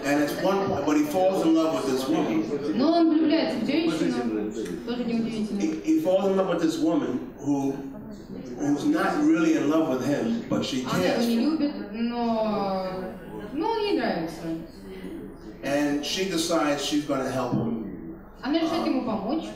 And it's one point, but he falls in love with this woman. Но он влюбляется в женщину. Тоже неудивительно. He falls in love with this woman who's not really in love with him, but she cares. Она его не любит, но ей нравится. And she decides she's going to help him. Она решает ему помочь.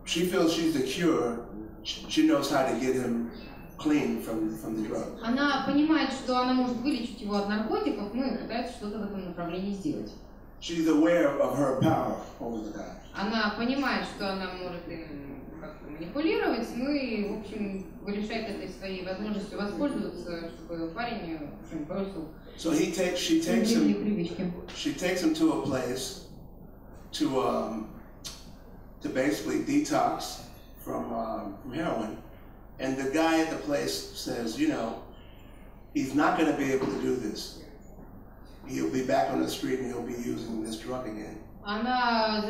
She feels she's the cure. She knows how to get him clean from the drugs. Она понимает, что она может вылечить его от наркотиков, и пытается что-то в этом направлении сделать. She's aware of her power over the guy. Она понимает, что она может им как-то манипулировать, и, в общем, решает этой своей возможностью воспользоваться, чтобы парень бросил. So she takes him to a place to basically detox from heroin, and the guy at the place says, you know, he's not going to be able to do this. He'll be back on the street and he'll be using this drug again. Она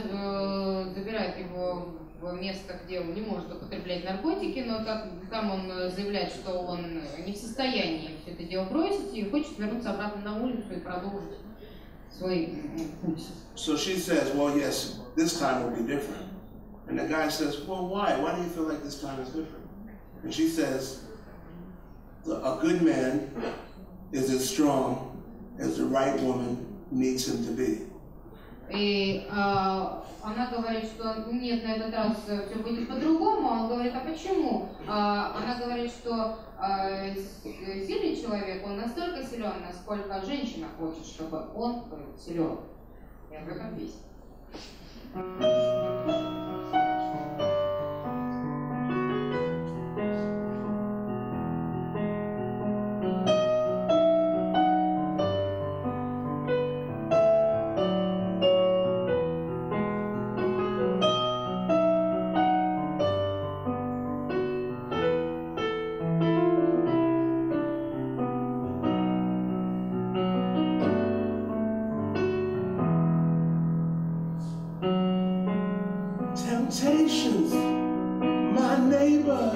забирает его в место, где он не может употреблять наркотики, но там он заявляет, что он не в состоянии все это дело бросить и хочет вернуться обратно на улицу и продолжить свой путь. So she says, well, yes, this time will be different. And the guy says, well, why? Why do you feel like this time is different? And she says, a good man is as strong as the right woman needs him to be. И она говорит, что нет, на этот раз все будет по-другому. Он говорит, а почему? Она говорит, что сильный человек, он настолько силен, насколько женщина хочет, чтобы он был силен. И об этом песня. Temptations, my neighbor,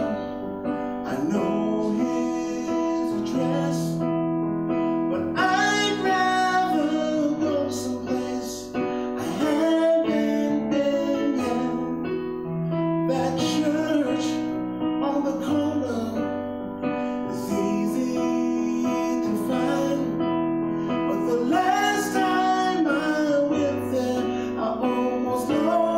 I know his address, but I'd rather go someplace I haven't been yet. That church on the corner is easy to find, but the last time I went there, I almost lost.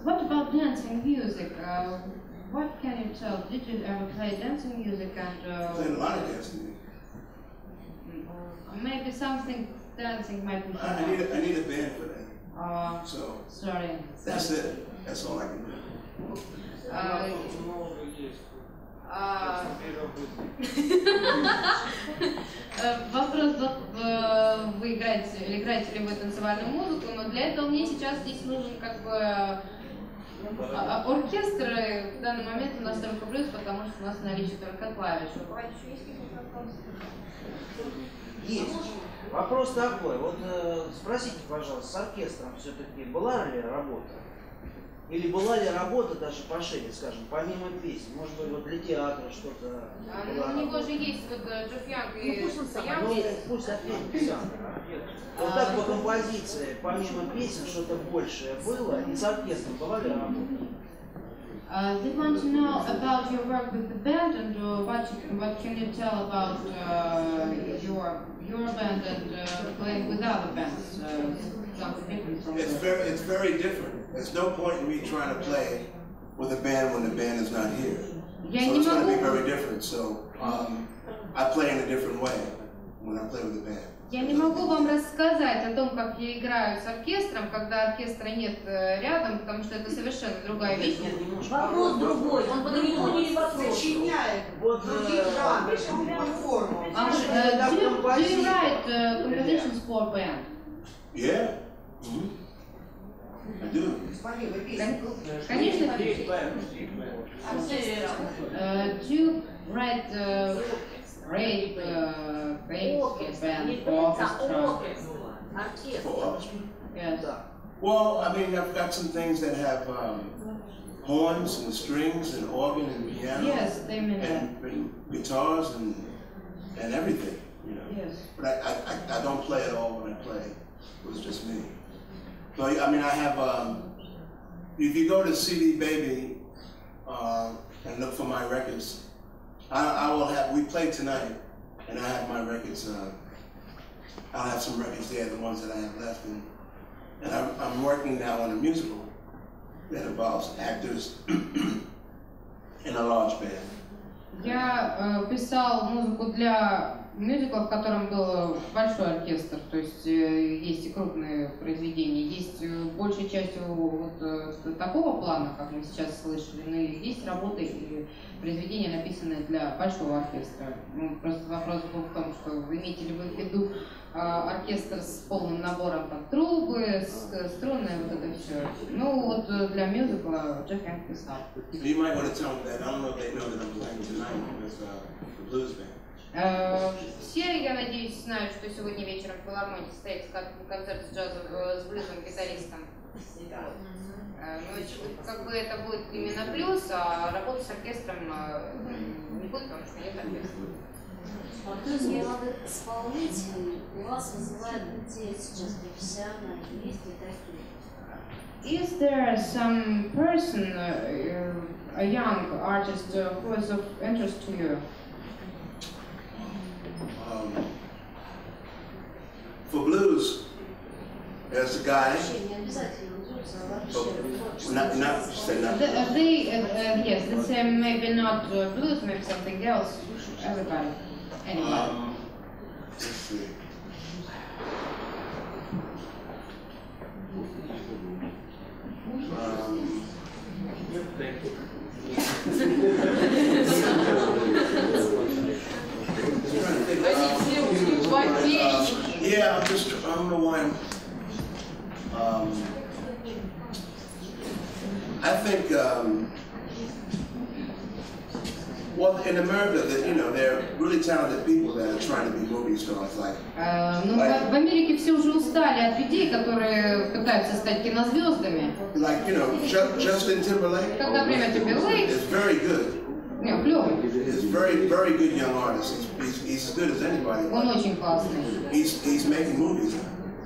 What about dancing music? What can you tell? Did you ever play dancing music and? I played a lot of dancing music. Maybe something dancing might be. I need a band for that. So. Sorry. That's it. That's all I can do. Вопрос, вы играете или играете ли вы танцевальную музыку, но для этого мне сейчас здесь нужен как бы оркестр. В данный момент у нас только блюз, потому что у нас наличие только клавиш. Есть. Вопрос такой, вот спросите, пожалуйста, с оркестром все-таки была ли работа? Или была ли работа даже пошире, скажем, помимо песен? Может быть, вот для театра что-то? У него же есть вот Джефф Янг и Янг. Ну, пусть ответит сам. Вот так по композиции, помимо песен, что-то большее было, и с оркестром была ли работа? They want to know about your work with the band and what can you tell about your band and playing with other bands? It's very different. There's no point in me trying to play with a band when the band is not here. So it's going to be very different. So I play in a different way when I play with the band. Я не могу вам рассказать о том, как я играю с оркестром, когда оркестра нет рядом, потому что это совершенно другая вещь. Вопрос другой, он по нему не вопрос. Сочиняет других жанров, форму. Do you write compositions for band? Yeah. I do. Конечно. Do you write great band for orchestra? For orchestra? Yes. Well, I mean, I've got some things that have horns and strings and organ and piano. Yes, they mean and guitars and everything, you know. Yes. But I don't play at all when I play. It was just me. So I mean, I have. If you go to CD Baby and look for my records, I will have. We play tonight, and I have my records. I'll have some records there, the ones that I have left, and I'm working now on a musical that involves actors in a large band. Я писал музыку для мюзикла, в котором был большой оркестр, то есть есть и крупные произведения, есть большей частью вот такого плана, как мы сейчас слышали, но есть работы и произведения, написанные для большого оркестра. Ну, просто вопрос был в том, что имеете ли вы в виду оркестр с полным набором там, трубы, струны, вот это все. Ну вот для мюзикла Джефф Янг писал. You might want to tell them that. I don't know if they know that I'm playing tonight with the blues band. Все, я надеюсь, знают, что сегодня вечером в филармонии состоится концерт с блюзовым гитаристом. Ну, как бы это будет именно плюс, а работать с оркестром не будет, потому что нет оркестра. Кто из молодых исполнителей у вас вызывает интерес сейчас профессионально? Есть ли такие? Is there some person, a young artist, who is of interest to you? For blues, there's a guy. Yes, the same, maybe not blues, maybe something else. Everybody, anybody. Let's see. Yeah, I don't know why I think, well, in America, you know, they're really talented people that are trying to be movie stars, like. Ну, в Америке все уже устали от людей, которые пытаются стать кинозвездами. Like, you know, Justin Timberlake. Как, например, Timberlake. Is very good. Не, клёвый. He's very good young artist. He's as good as anybody. Он очень классный. He's making movies.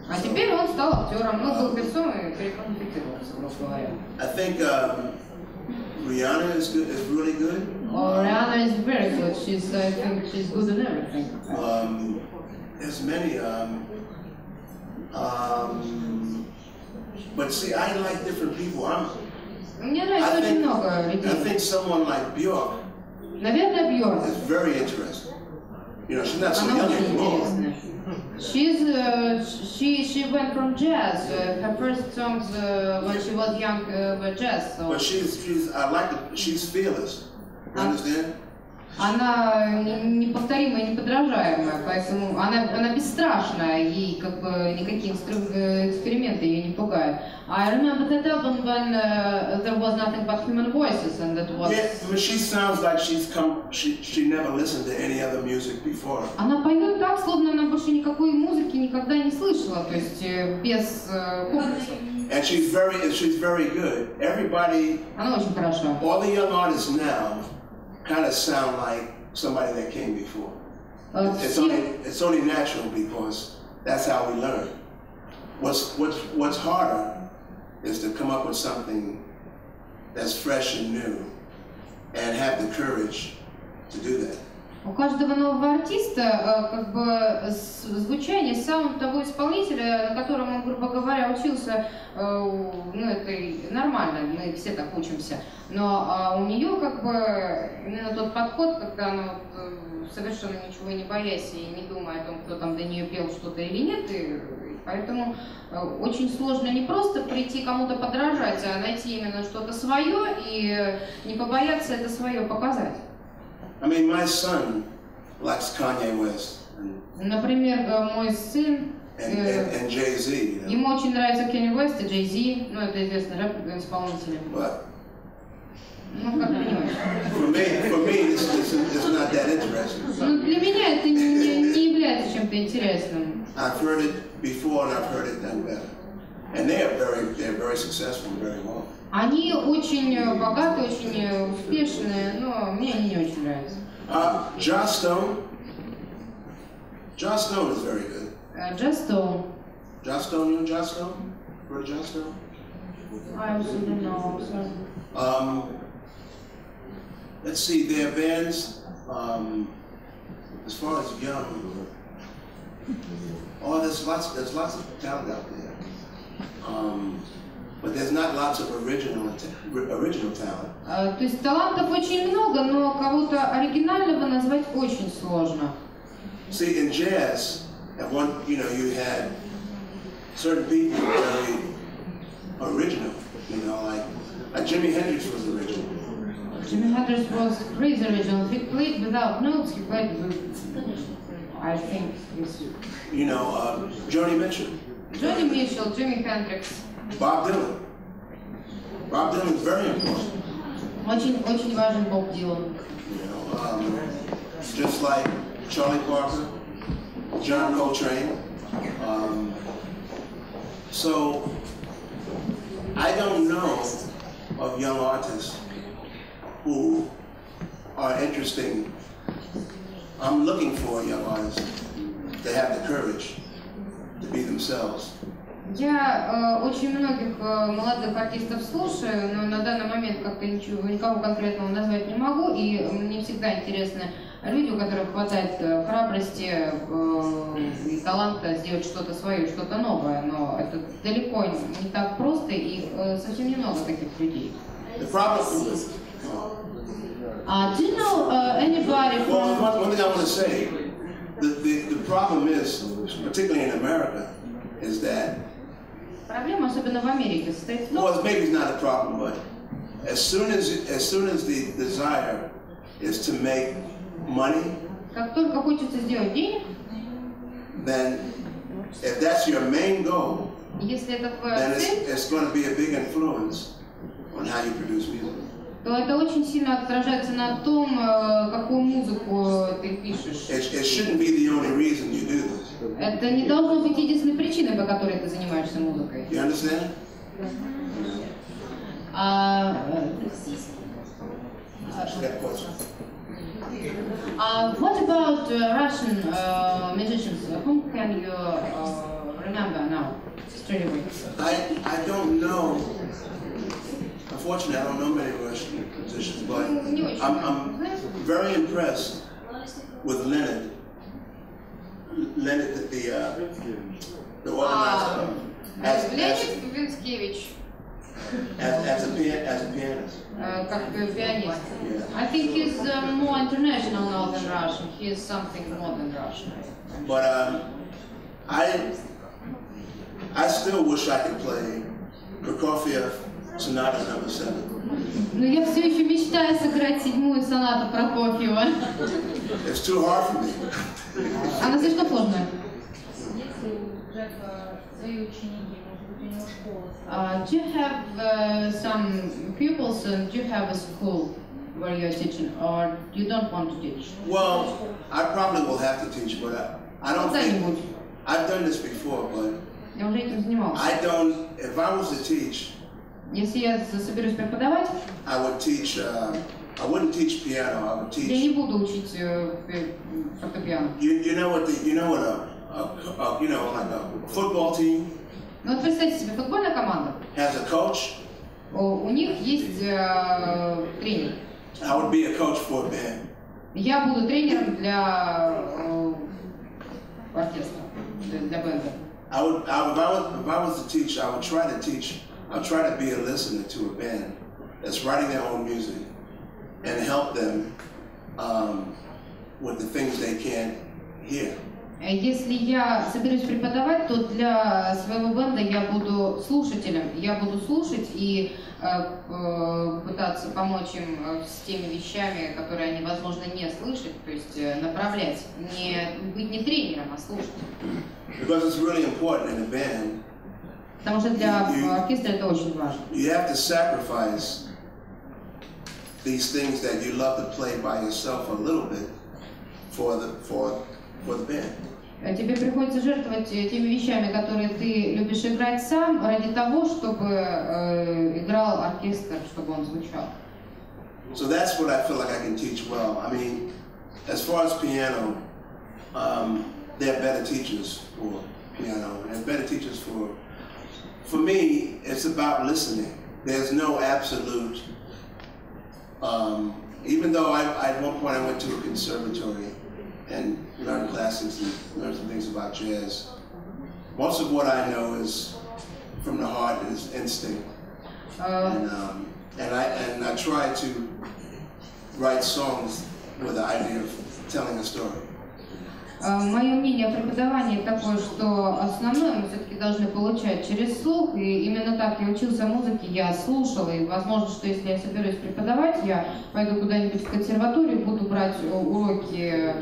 А теперь он стал актером, ну, был певцом и переквалифицировался, грубо говоря. I think Rihanna is really good. Oh, Rihanna is very good. I think she's good in everything. There's many. But see, I like different people. Мне нравится очень много людей. I think someone like Björk. Наверное, Бьорк. Is very interesting. You know, she's not so Она young очень anymore. интересная. She went from jazz. Her first songs when she was young were jazz. So. But she's fearless. You understand? Она неповторимая, неподражаемая, поэтому она бесстрашная, ей как бы никакие эксперименты ее не пугают. I remember that album when there was nothing but human voices, and that was. Yeah, but she sounds like she never listened to any other music before. Она поет так, словно она больше никакой музыки никогда не слышала, то есть без комплексов. And she's very good. Everybody. Она очень хороша. All the young artists now kind of sound like somebody that came before. It's only natural because that's how we learn. What's harder is to come up with something that's fresh and new and have the courage to do that. У каждого нового артиста как бы звучание, саунд того исполнителя, на котором он, грубо говоря, учился, ну это нормально, мы все так учимся. Но у нее как бы именно тот подход, когда она вот, совершенно ничего не боясь и не думая о том, кто там до нее пел что-то или нет, и поэтому очень сложно не просто прийти кому-то подражать, а найти именно что-то свое и не побояться это свое показать. I mean, my son likes Kanye West. Например, мой сын, and Jay-Z. You know? Ему очень нравится Kanye West и Jay-Z, ну это известный рэп-исполнитель. Ну, как понимаешь. For me, it's not that interesting. Ну, для меня это не является чем-то интересным. I've heard it before and I've heard it done better. And they're very successful and very well. Они очень богатые, очень успешные, но мне они не очень нравятся. Joss Stone is very good. Joss Stone. Joss Stone, you know Joss Stone? Heard of Joss Stone? I also don't know. Let's see, their bands, as far as young, there's lots of talent out there. But there's not lots of original talent. То есть талантов очень много, но кого-то оригинального назвать очень сложно. See, in jazz, you had certain people very original, like Jimi Hendrix was original. Jimi Hendrix was crazy original. He played without notes. He played with, I think, Joni Mitchell. Joni Mitchell, Jimi Hendrix. Bob Dylan. Bob Dylan is very important. Очень важен Боб Дилан. Just like Charlie Parker, John Coltrane. So I don't know of young artists who are interesting. I'm looking for young artists that have the courage to be themselves. Я очень многих молодых артистов слушаю, но на данный момент как-то никого конкретного назвать не могу, и мне всегда интересны люди, у которых хватает храбрости и таланта сделать что-то свое, что-то новое, но это далеко не так просто, и совсем немного таких людей. Do you know anybody from... Well, one thing I want to say, the problem is, particularly in America, is that Проблема, особенно в Америке, состоит в том, well, maybe it's not a problem, but as soon as the desire is to make money, как только хочется сделать денег, then if that's your main goal, если это твоя then цель, it's going to be a big influence on how you produce music. то это очень сильно отражается на том, какую музыку ты пишешь. It shouldn't be the only reason you do this. Это не должно быть единственной причиной, по которой ты занимаешься музыкой. You understand? What about Russian musicians? Whom can you remember now? Straight away. I don't know. Unfortunately, I don't know many Russian musicians, but I'm very impressed with Leonard. Leonard, the organizer. Leonid Винскевич. As a pianist. Как пианист. I think he's more international now than Russian. He is something more than Russian. But I still wish I could play Prokofiev Sonata No. 7. Но я все еще мечтаю сыграть 7-ю сонату Прокофьева. It's too hard for me. Она слишком сложная. Do you have some pupils and do you have a school where you're teaching, or you don't want to teach? Well, I probably will have to teach, but I don't think I've done this before, but Я уже этим занимался. I don't. If I was to teach, Если я соберусь преподавать, I would teach. I wouldn't teach piano. I would teach. Я не буду учить фортепиано. You know what like a football team. Ну вот представьте себе, футбольная команда. Has a coach. У них есть тренер. I would be a coach for a band. Я буду тренером для оркестра, для бенда. If I was to teach, I would try to be a listener to a band that's writing their own music and help them with the things they can't hear. Если я соберусь преподавать, то для своего бенда я буду слушателем. Я буду слушать и пытаться помочь им с теми вещами, которые они, возможно, не слышат, то есть направлять, быть не тренером, а слушателем. Because it's really important in a band. Потому что для оркестра это очень важно. You have to sacrifice these things that you love to play by yourself a little bit for the band. Тебе приходится жертвовать теми вещами, которые ты любишь играть сам, ради того, чтобы играл оркестр, чтобы он звучал. So that's what I feel like I can teach well. I mean, as far as piano, there are better teachers for piano, and better teachers for me, it's about listening. There's no absolute, even though at one point I went to a conservatory and learned classics and learned some things about jazz. Most of what I know is from the heart, is instinct. And I try to write songs with the idea of telling a story. Мое мнение о преподавании такое, что основное мы все-таки должны получать через слух, и именно так я учился музыке, я слушала, и возможно, что если я соберусь преподавать, я пойду куда-нибудь в консерваторию, буду брать уроки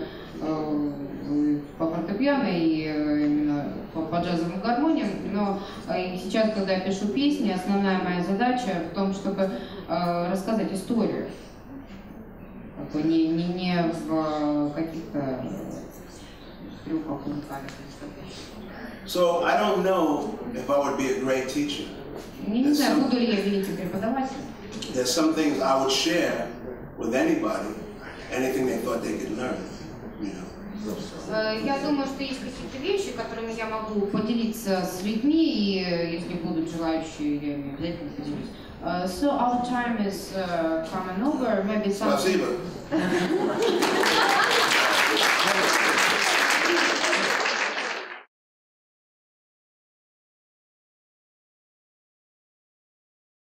по фортепиано и именно по джазовым гармониям, но сейчас, когда я пишу песни, основная моя задача в том, чтобы рассказать историю, не в каких-то трюках музыкальных. So I don't know if I would be a great teacher. Не знаю, буду ли я великим преподавателем. There's some things I would share with anybody, anything they thought they could learn. Я думаю, что есть какие-то вещи, которыми я могу поделиться с людьми, и если будут желающие, я ими обязательно поделюсь. So our time is coming over, maybe some... Спасибо.